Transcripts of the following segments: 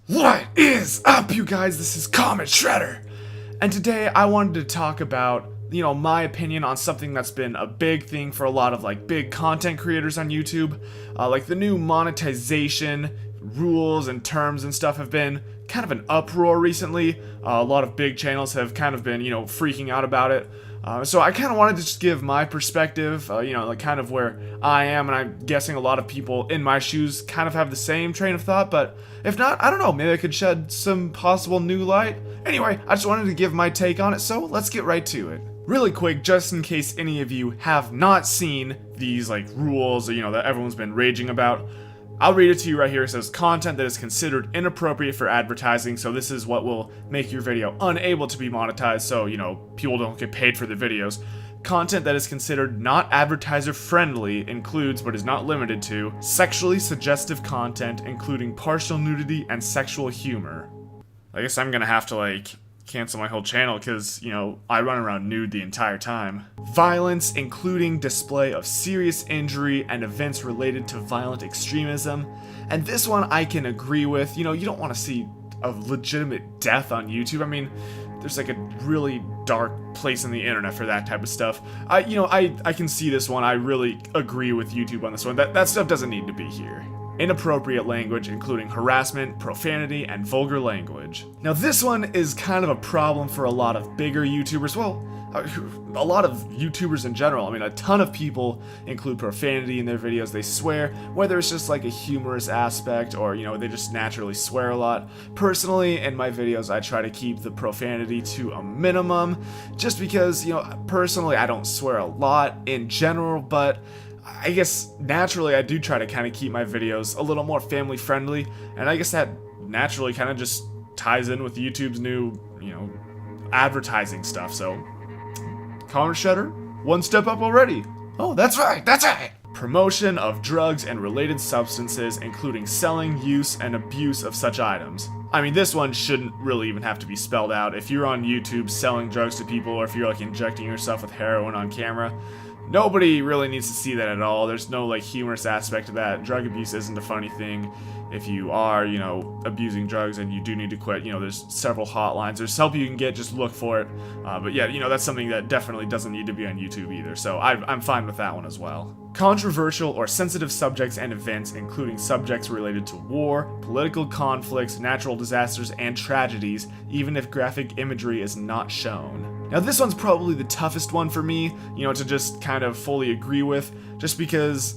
What is up, you guys? This is CometShredder, and today I wanted to talk about, my opinion on something that's been a big thing for a lot of big content creators on YouTube. Like the new monetization rules and terms and stuff have been kind of an uproar recently. A lot of big channels have kind of been, freaking out about it. So I kind of wanted to just give my perspective, kind of where I am, and I'm guessing a lot of people in my shoes kind of have the same train of thought, but if not, I don't know, maybe I could shed some possible new light. Anyway, I just wanted to give my take on it, so let's get right to it. Really quick, just in case any of you have not seen these rules, that everyone's been raging about, I'll read it to you right here. It says, content that is considered inappropriate for advertising. So this is what will make your video unable to be monetized, so, people don't get paid for the videos. Content that is considered not advertiser friendly includes, but is not limited to, sexually suggestive content, including partial nudity and sexual humor. I guess I'm gonna have to, cancel my whole channel because, I run around nude the entire time. Violence, including display of serious injury and events related to violent extremism. And this one I can agree with. You don't want to see a legitimate death on YouTube. I mean, there's a really dark place in the internet for that type of stuff. I can see this one. I really agree with YouTube on this one. That stuff doesn't need to be here. Inappropriate language, including harassment, profanity, and vulgar language. Now this one is kind of a problem for a lot of bigger YouTubers. Well, a lot of YouTubers in general. I mean, a ton of people include profanity in their videos. They swear, whether it's just a humorous aspect or, they just naturally swear a lot. Personally, in my videos, I try to keep the profanity to a minimum, just because, personally, I don't swear a lot in general, but I guess naturally I do try to kind of keep my videos a little more family friendly, and I guess that naturally kind of just ties in with YouTube's new, advertising stuff. So, CometShredder, one step up already. Oh, that's right, that's right. Promotion of drugs and related substances, including selling, use, and abuse of such items. I mean, this one shouldn't really even have to be spelled out. If you're on YouTube selling drugs to people, or if you're injecting yourself with heroin on camera, nobody really needs to see that at all. There's no humorous aspect to that. Drug abuse isn't a funny thing. If you are, abusing drugs and you do need to quit, there's several hotlines. There's help you can get, just look for it. But yeah, that's something that definitely doesn't need to be on YouTube either. So I'm fine with that one as well. Controversial or sensitive subjects and events, including subjects related to war, political conflicts, natural disasters, and tragedies, even if graphic imagery is not shown. Now this one's probably the toughest one for me, to just kind of fully agree with, just because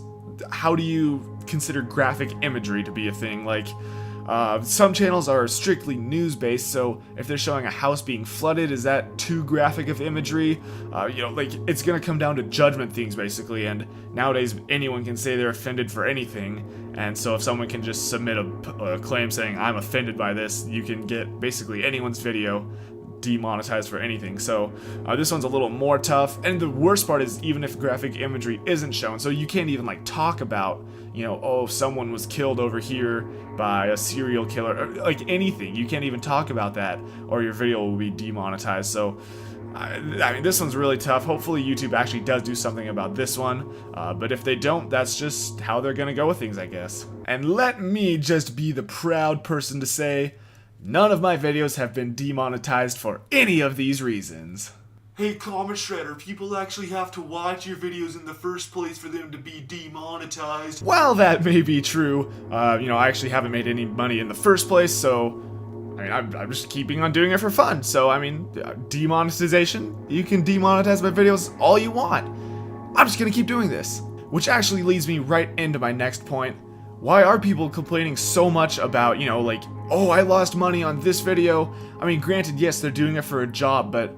how do you consider graphic imagery to be a thing? Some channels are strictly news-based, so if they're showing a house being flooded, is that too graphic of imagery? It's gonna come down to judgment things, basically, and nowadays anyone can say they're offended for anything, and so if someone can just submit a claim saying, I'm offended by this, you can get basically anyone's video demonetized for anything. So this one's a little more tough, and the worst part is even if graphic imagery isn't shown, so you can't even talk about, oh, someone was killed over here by a serial killer, or anything. You can't even talk about that, or your video will be demonetized. So I mean, this one's really tough. Hopefully YouTube actually does do something about this one, but if they don't, that's just how they're gonna go with things, I guess. And let me just be the proud person to say, none of my videos have been demonetized for any of these reasons. Hey, CometShredder, people actually have to watch your videos in the first place for them to be demonetized. While that may be true, I actually haven't made any money in the first place, so I mean, I'm just keeping on doing it for fun. So, I mean, demonetization, you can demonetize my videos all you want. I'm just gonna keep doing this. Which actually leads me right into my next point. Why are people complaining so much about, oh, I lost money on this video? I mean, granted, yes, they're doing it for a job, but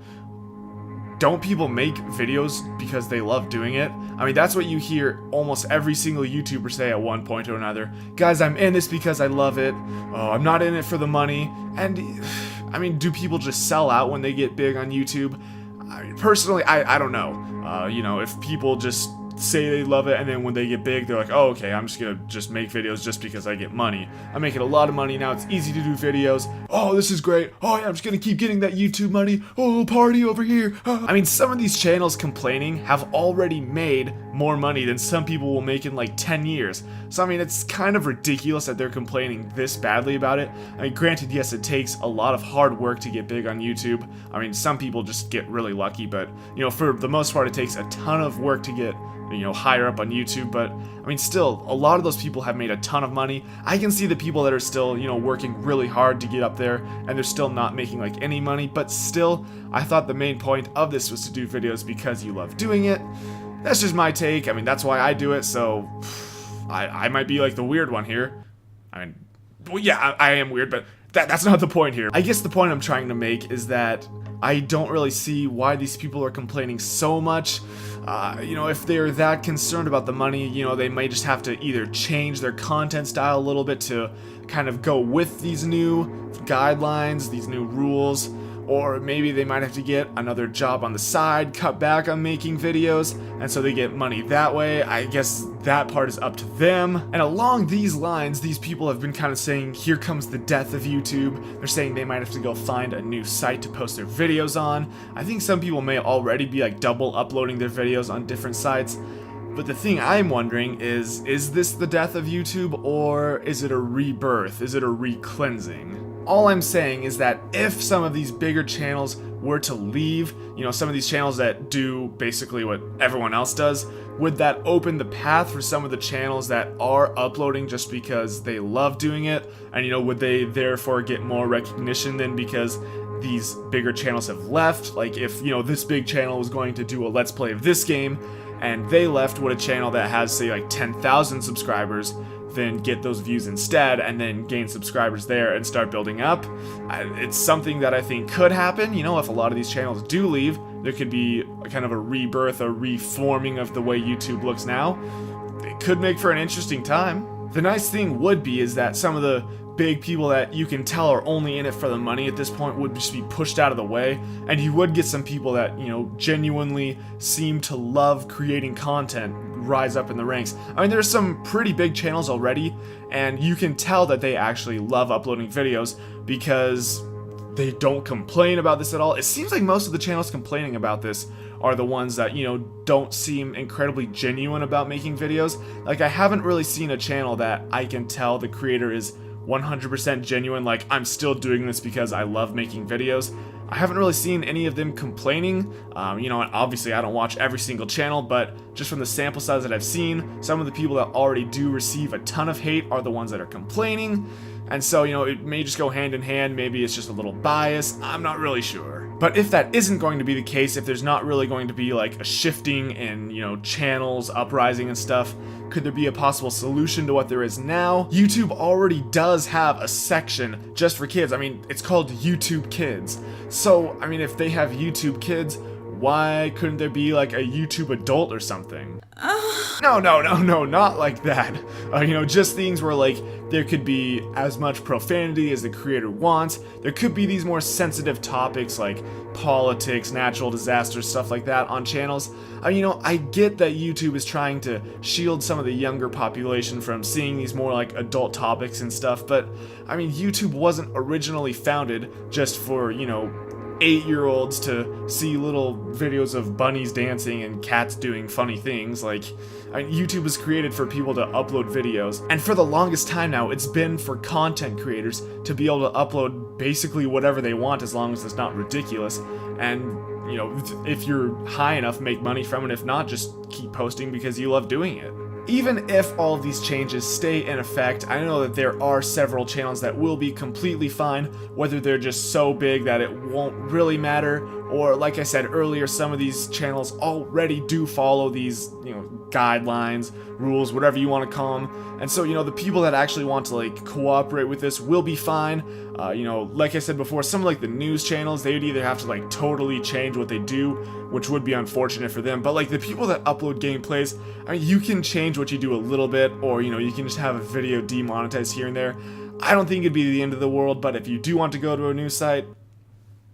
don't people make videos because they love doing it? I mean, that's what you hear almost every single YouTuber say at one point or another. Guys, I'm in this because I love it. Oh, I'm not in it for the money. And, I mean, do people just sell out when they get big on YouTube? I mean, personally, I don't know. If people just say they love it, and then when they get big, they're like, oh, okay, I'm just gonna make videos just because I get money. I'm making a lot of money now, it's easy to do videos. Oh, this is great. Oh yeah, I'm just gonna keep getting that YouTube money. Oh, party over here. I mean, some of these channels complaining have already made more money than some people will make in like 10 years. So I mean, it's kind of ridiculous that they're complaining this badly about it. I mean, granted, yes, it takes a lot of hard work to get big on YouTube. I mean, some people just get really lucky, but you know, for the most part, it takes a ton of work to get, you know, higher up on YouTube. But I mean, still, a lot of those people have made a ton of money. I can see the people that are still, you know, working really hard to get up there, and they're still not making like any money. But still, I thought the main point of this was to do videos because you love doing it. That's just my take. I mean, that's why I do it. So I might be like the weird one here. I mean, well, yeah, I am weird, but that's not the point here. I guess the point I'm trying to make is that I don't really see why these people are complaining so much. You know, if they're that concerned about the money, you know, they might just have to either change their content style a little bit to kind of go with these new guidelines, these new rules, or maybe they might have to get another job on the side, cut back on making videos, and so they get money that way. I guess that part is up to them. And along these lines, these people have been kind of saying, here comes the death of YouTube. They're saying they might have to go find a new site to post their videos on. I think some people may already be like double uploading their videos on different sites. But the thing I'm wondering is this the death of YouTube, or is it a rebirth? Is it a re-cleansing? All I'm saying is that if some of these bigger channels were to leave, you know, some of these channels that do basically what everyone else does, would that open the path for some of the channels that are uploading just because they love doing it? And, you know, would they therefore get more recognition then because these bigger channels have left? Like, if, you know, this big channel was going to do a Let's Play of this game, and they left, would a channel that has, say, like 10,000 subscribers then get those views instead and then gain subscribers there and start building up? It's something that I think could happen. You know, if a lot of these channels do leave, there could be a kind of a rebirth, a reforming of the way YouTube looks now. It could make for an interesting time. The nice thing would be is that some of the big people that you can tell are only in it for the money at this point would just be pushed out of the way, and you would get some people that, you know, genuinely seem to love creating content rise up in the ranks. I mean, there's some pretty big channels already, and you can tell that they actually love uploading videos because they don't complain about this at all. It seems like most of the channels complaining about this are the ones that, you know, don't seem incredibly genuine about making videos. Like, I haven't really seen a channel that I can tell the creator is 100% genuine, like, I'm still doing this because I love making videos. I haven't really seen any of them complaining. You know, obviously I don't watch every single channel, but just from the sample size that I've seen, some of the people that already do receive a ton of hate are the ones that are complaining. And so, you know, it may just go hand in hand. Maybe it's just a little bias. I'm not really sure. But if that isn't going to be the case, if there's not really going to be like a shifting in, you know, channels, uprising and stuff, could there be a possible solution to what there is now? YouTube already does have a section just for kids. I mean, it's called YouTube Kids. So, I mean, if they have YouTube Kids, why couldn't there be like a YouTube Adult or something? No, not like that. You know, just things where like there could be as much profanity as the creator wants. There could be these more sensitive topics like politics, natural disasters, stuff like that on channels. You know, I get that YouTube is trying to shield some of the younger population from seeing these more like adult topics and stuff, but I mean, YouTube wasn't originally founded just for, you know, 8-year-olds to see little videos of bunnies dancing and cats doing funny things. Like, I mean, YouTube was created for people to upload videos, and for the longest time now, it's been for content creators to be able to upload basically whatever they want as long as it's not ridiculous. And, you know, if you're high enough, make money from it. If not, just keep posting because you love doing it. Even if all of these changes stay in effect, I know that there are several channels that will be completely fine, whether they're just so big that it won't really matter, or like I said earlier, some of these channels already do follow these, you know, guidelines, rules, whatever you want to call them. And so, you know, the people that actually want to like cooperate with this will be fine. You know, like I said before, some like the news channels, they would either have to like totally change what they do, which would be unfortunate for them. But like the people that upload gameplays, I mean, you can change what you do a little bit, or, you know, you can just have a video demonetized here and there. I don't think it'd be the end of the world, but if you do want to go to a news site,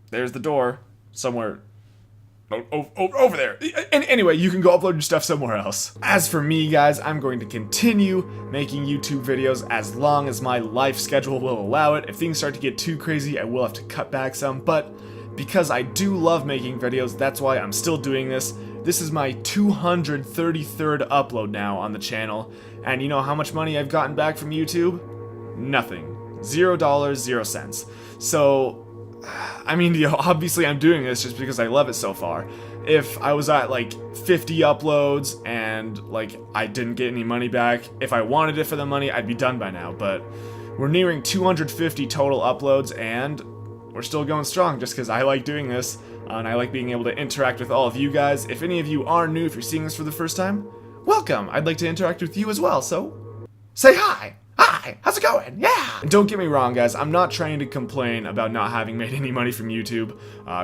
there's the door somewhere over there. And anyway, you can go upload your stuff somewhere else. As for me, guys, I'm going to continue making YouTube videos as long as my life schedule will allow it. If things start to get too crazy, I will have to cut back some, but because I do love making videos, that's why I'm still doing this. This is my 233rd upload now on the channel, and you know how much money I've gotten back from YouTube? Nothing. $0, 0 cents. So, I mean, obviously I'm doing this just because I love it so far. If I was at like 50 uploads and like I didn't get any money back, if I wanted it for the money, I'd be done by now, but we're nearing 250 total uploads and we're still going strong just because I like doing this, and I like being able to interact with all of you guys. If any of you are new, if you're seeing this for the first time, welcome! I'd like to interact with you as well, so say hi! Hi! How's it going? Yeah! And don't get me wrong, guys, I'm not trying to complain about not having made any money from YouTube.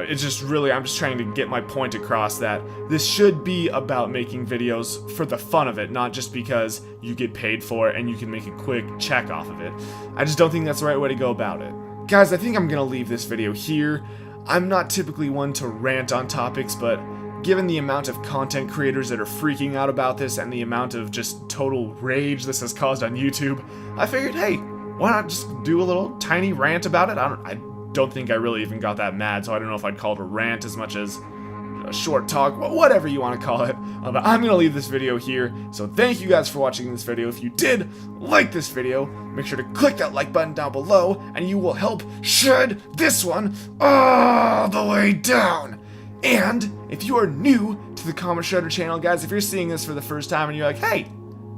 It's just really, I'm just trying to get my point across that this should be about making videos for the fun of it, not just because you get paid for it and you can make a quick check off of it. I just don't think that's the right way to go about it. Guys, I think I'm gonna leave this video here. I'm not typically one to rant on topics, but given the amount of content creators that are freaking out about this and the amount of just total rage this has caused on YouTube, I figured, hey, why not just do a little tiny rant about it? I don't think I really even got that mad, so I don't know if I'd call it a rant as much as a short talk, whatever you want to call it. But I'm going to leave this video here, so thank you guys for watching this video. If you did like this video, make sure to click that like button down below, and you will help shred this one all the way down. And if you are new to the CometShredder channel, guys, if you're seeing this for the first time and you're like, hey,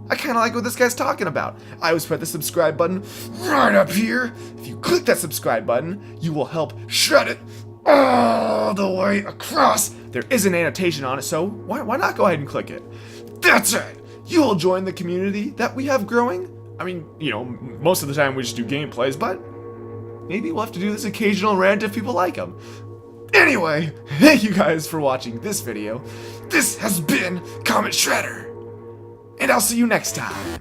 I kind of like what this guy's talking about, I always put the subscribe button right up here. If you click that subscribe button, you will help shred it all the way across. There is an annotation on it, so why not go ahead and click it? That's right. You will join the community that we have growing. I mean, you know, most of the time we just do gameplays, but maybe we'll have to do this occasional rant if people like them. Anyway, thank you guys for watching this video. This has been CometShredder, and I'll see you next time.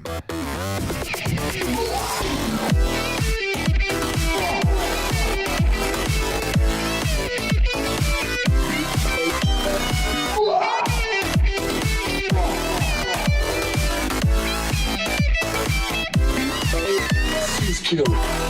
Kill.